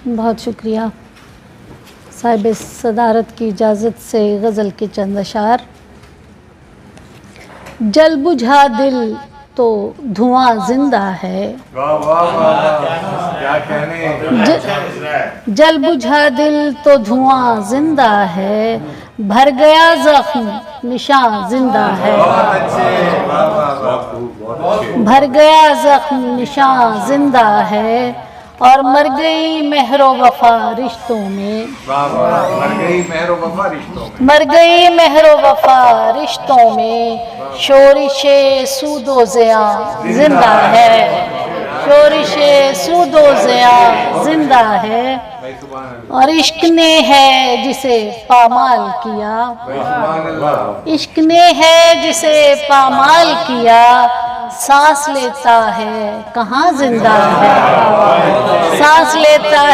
बहुत शुक्रिया। साहिब सदारत की इजाज़त से गज़ल के चंद अशार। जल बुझा दिल तो धुआं जिंदा है। वाह वाह वाह वाह, क्या कहने। जल बुझा दिल तो धुआं जिंदा है, भर गया जख्म निशान जिंदा है। बहुत अच्छे, वाह वाह वाह, भर गया जख्म निशान जिंदा है, और मर गई मेहरो वफा रिश्तों में। वाह वाह, मर गई मेहरो वफा रिश्तों में। मर गई मेहरो वफा रिश्तों में, शोरिशे सूदो ज़िया जिंदा है। शोरिशे सूदो ज़िया जिंदा है, और इश्क ने है जिसे पामाल किया। इश्क ने है जिसे पामाल किया, सांस लेता है कहाँ जिंदा है। सांस लेता